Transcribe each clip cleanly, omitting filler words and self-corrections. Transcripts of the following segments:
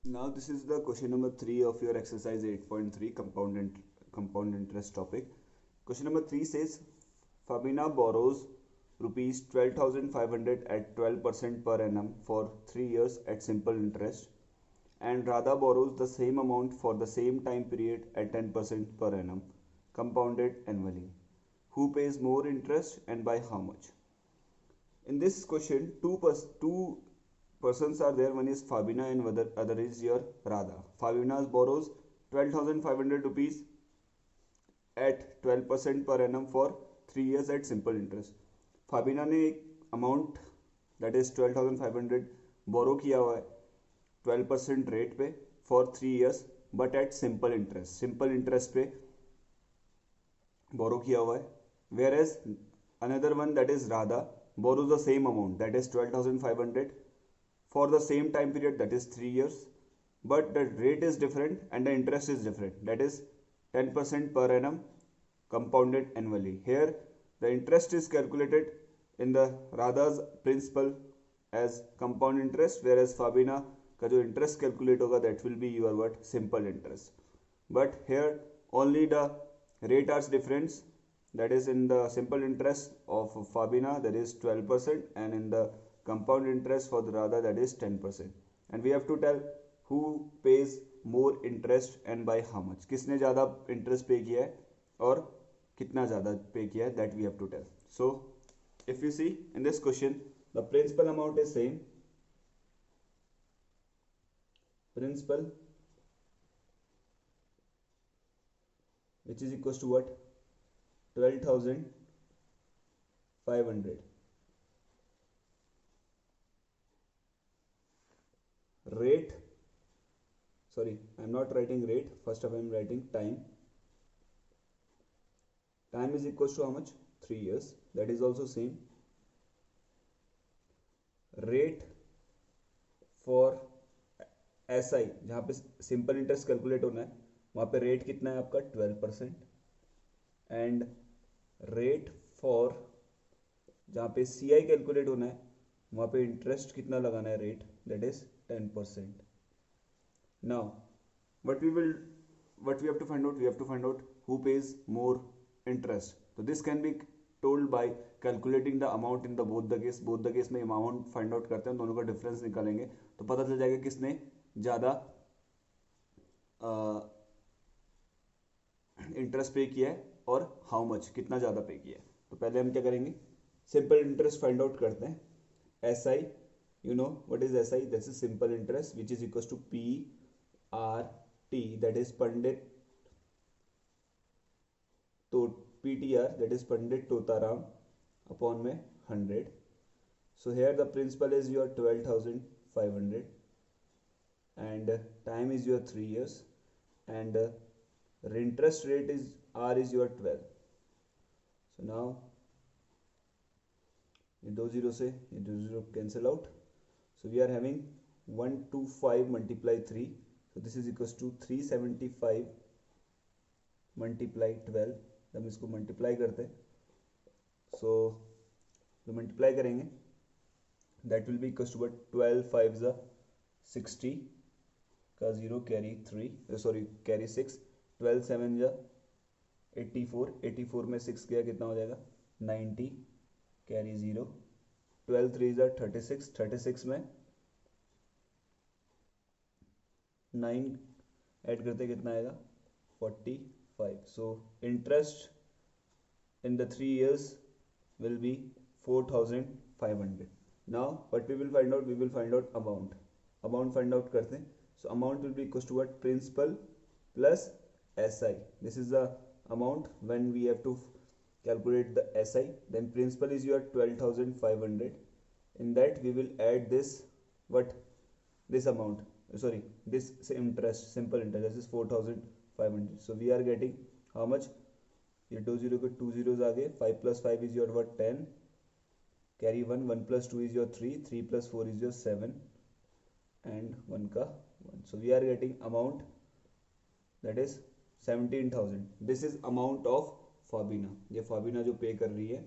Now this is the question number 3 of your exercise 8.3 compound interest topic. Question number 3 says Fabina borrows rupees 12,500 at 12% per annum for 3 years at simple interest, and Radha borrows the same amount for the same time period at 10% per annum compounded annually. Who pays more interest and by how much? In this question, two persons are there. One is Fabina and other is your Radha. Fabina borrows 12,500 rupees at 12% per annum for 3 years at simple interest. Fabina ने एक amount that is 12,500 बोरो किया हुआ है 12% rate पे for 3 years but at simple interest पे borrow किया हुआ है. Whereas another one that is Radha borrows the same amount, that is 12,500 for the same time period, that is 3 years, but the rate is different and the interest is different, that is 10% per annum compounded annually. Here the interest is calculated in the Radha's principal as compound interest, whereas Fabina का जो interest calculate होगा that will be your what simple interest. But here only the rate are different, that is in the simple interest of Fabina that is 12% and in the compound interest for the Radha that is 10%. And we have to tell who pays more interest and by how much. किसने ज़्यादा interest pay किया है और कितना ज़्यादा pay किया है, that we have to tell. So if you see in this question the principal amount is same. Principal which is equals to what? 12,500. Rate, sorry, I am not writing rate, first of all I am writing time. Time is equals to how much? 3 years, that is also same. Rate for SI जहाँ पे simple interest calculate होना है वहाँ पे rate कितना है आपका 12%. And rate for जहाँ पे CI कैलकुलेट होना है वहाँ पे इंटरेस्ट कितना लगाना है rate, that is 10%. Now what we have to find out, we have to find out who pays more interest. So this can be told by calculating the amount in the both the case में amount find out करते हैं, दोनों का difference निकालेंगे तो पता चल जाएगा किसने ज़्यादा इंटरेस्ट पे किया है और हाउ मच कितना ज़्यादा पे किया है. तो पहले हम क्या करेंगे, सिंपल इंटरेस्ट फाइंड आउट करते हैं. SI, you know what is SI? This is simple interest which is equals to PRT, that is Pandit to PTR, that is Pandit Totaram upon में 100. So here the principal is your 12,500 and time is your 3 years and interest rate is R is your 12. So now ये दो zero से ये दो zero cancel out. So we are having 125 multiply 3, so this is equals to 375 multiply 12. हम इसको multiply करते हैं, सो जो मल्टीप्लाई करेंगे that will be equals to 12 5 ज़ा 60 का 0 कैरी 3 सॉरी कैरी 6, 12 7 ज़ा 84, 84 में 6 गया कितना हो जाएगा 90 कैरी 0, 12 3 ज़ा 36, 36 में 9 ऐड करते कितना आएगा 45. So interest in the 3 years will be 4,500. now what we will find out, we will find out amount find out करते हैं. so amount will be equals to what? Principal plus SI. this is the amount when we have to calculate the SI. then principal is your 12,500. in that we will add this what this amount, sorry this interest, simple interest, this is 4,500. so we are getting how much? ये 20 को 2 zeros आ गए. 5 plus 5 is your what 10, carry 1, 1 plus 2 is your 3, 3 plus 4 is your 7 and 1 का 1. so we are getting amount that is 17,000. this is amount of Fabina. ये Fabina जो पे कर रही है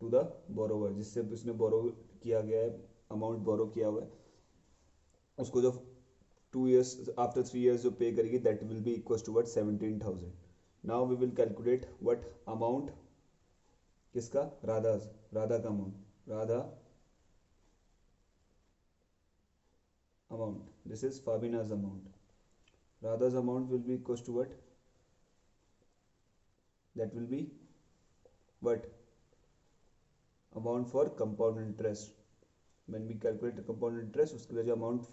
टू द बोरोवर, जिससे उसने बोरो किया गया है, अमाउंट बोरो किया हुआ है उसको जो 2 years after 3 years जो पे करेगी that will be equals to what 17,000. Now we will calculate what amount किसका राधा का amount this is Fabina's amount. Radha's amount will be equals to what? That will be what? Amount for compound interest. When we calculate the compound interest, उसके लिए जो amount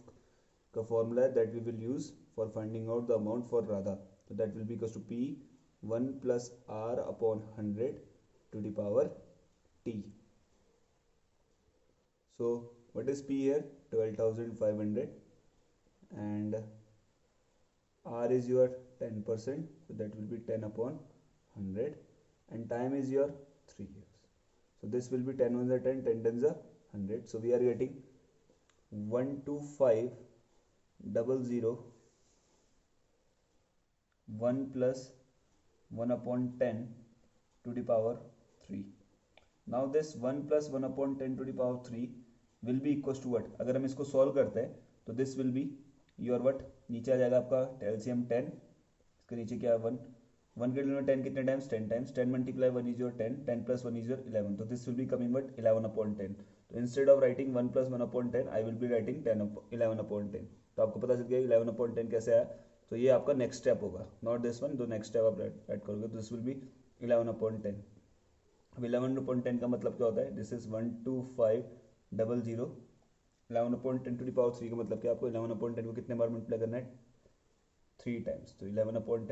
का formula है that we will use for finding out the amount for Radha. So that will be equals to P 1 plus R upon 100 to the power T. So what is P here? 12,500 and R is your 10%, so that will be 10 upon 100 and time is your 3 years. So this will be 10 ones are 10, 10 tens are 100. So we are getting 12500 1 plus 1 upon 10 to the power 3. Now this 1 plus 1 upon 10 to the power 3 will be equals to what? अगर हम इसको solve करते हैं तो this will be your what? नीचे आ जाएगा आपका LCM 10, इसके नीचे क्या है 1 1 के लिए 10 कितने times 10 times 10 multiply 1 is your 10 10 plus 1 is your 11. तो this will be coming what 11 upon 10. तो instead of writing 1 plus 1 upon 10 I will be writing 11 upon 10. तो आपको पता चल गया 11 अपॉन 10 कैसे आया. तो ये आपका नेक्स्ट स्टेप होगा, नॉट दिस वन. तो नेक्स्ट स्टेप आप ऐड करोगे तो दिस विल बी 11 अपॉन 10. अब 11 अपॉन 10 का मतलब क्या होता है? This is 12500. 11 upon 10 to the power 3 का मतलब क्या? आपको 11 अपॉन 10 को कितने बार मल्टीप्लाई करना है? 3 टाइम्स. तो 11 अपॉन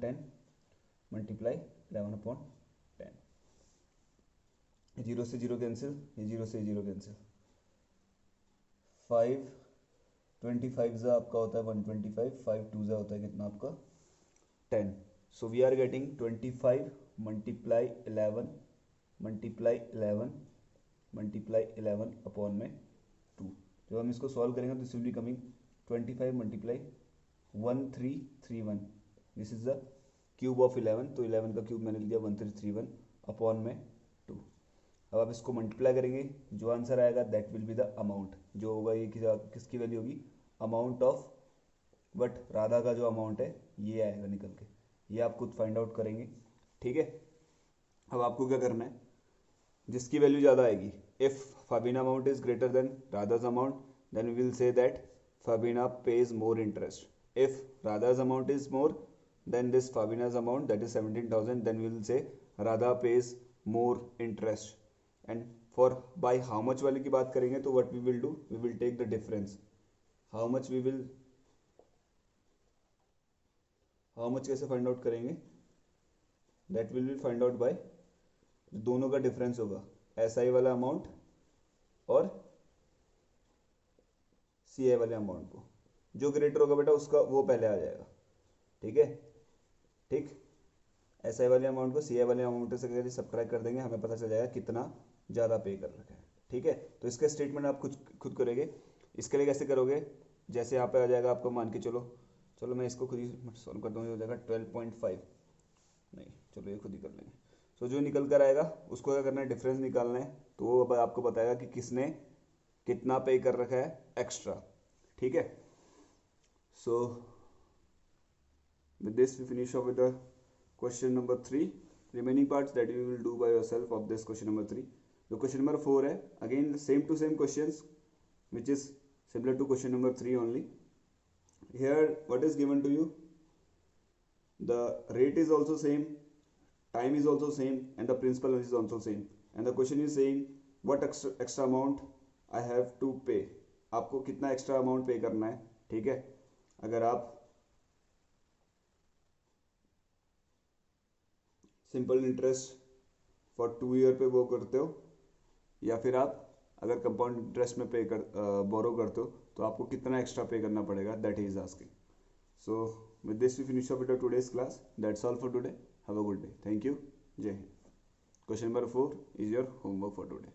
10 मल्टीप्लाई 11 अपॉन 10. 0 से 0 कैंसिल, ये 0 से 0 कैंसिल. 5 25 जा आपका होता है 125, 5 2 जा होता है कितना आपका 10. So we are getting 25 multiply 11 upon में 2. जब हम इसको सॉल्व करेंगे तो this will be coming 25 multiply 1331. This is the cube of 11. तो 11 का क्यूब मैंने लिया 1331 अपॉन में 2. अब आप इसको मल्टीप्लाई करेंगे, जो आंसर आएगा that will be the amount. जो होगा ये किसकी वैल्यू होगी? अमाउंट ऑफ बट राधा का जो अमाउंट है ये आएगा निकल के. ये आप खुद फाइंड आउट करेंगे, ठीक है. अब आपको क्या करना है? जिसकी वैल्यू ज़्यादा आएगी, if Fabina amount is greater than Radha's amount then we will say that Fabina pays more interest. If Radha's amount is more than this Fabina's amount that is 17,000 then we will say Radha pays more interest. And for by how much वाले की बात करेंगे तो what we will do, we will take the difference. How much कैसे find out करेंगे? That will be find out by दोनों का difference होगा, SI वाला अमाउंट और CI वाले अमाउंट को. जो ग्रेटर होगा बेटा उसका वो पहले आ जाएगा, ठीक है. ठीक, SI वाले अमाउंट को CI वाले अमाउंट से सब्ट्रैक्ट कर देंगे, हमें पता चल जाएगा कितना ज़्यादा पे कर रखा है, ठीक है. तो इसका स्टेटमेंट आप खुद करेंगे. इसके लिए कैसे करोगे? जैसे यहाँ पे आ जाएगा आपको, मान के चलो मैं इसको खुद ही सॉल्व करता हूँ. ये हो जाएगा 12.5, नहीं चलो ये खुद ही कर लेंगे. सो जो निकल कर आएगा उसको क्या करना है? डिफरेंस निकालना है. तो वो अब आपको बताएगा कि किसने कितना पे कर रखा है एक्स्ट्रा, ठीक है. सो with this we finish off with the question number 3. remaining parts that you will do by yourself of this question number 3. जो question number 4 है, again same to same questions which is similar to question number 3 only. Here what is given to you? The rate is also same, time is also same and the principal is also same, and the question is saying what extra amount I have to pay. आपको कितना extra amount पे करना है, ठीक है. अगर आप simple interest for 2 year पे वो करते हो या फिर आप अगर कंपाउंड इंटरेस्ट में पे कर बोरो करते हो तो आपको कितना एक्स्ट्रा पे करना पड़ेगा, that is asking. So with this we finish up with today's class. That's all for today. Have a good day. Thank you. जय हिंद. Question number 4 is your homework for today.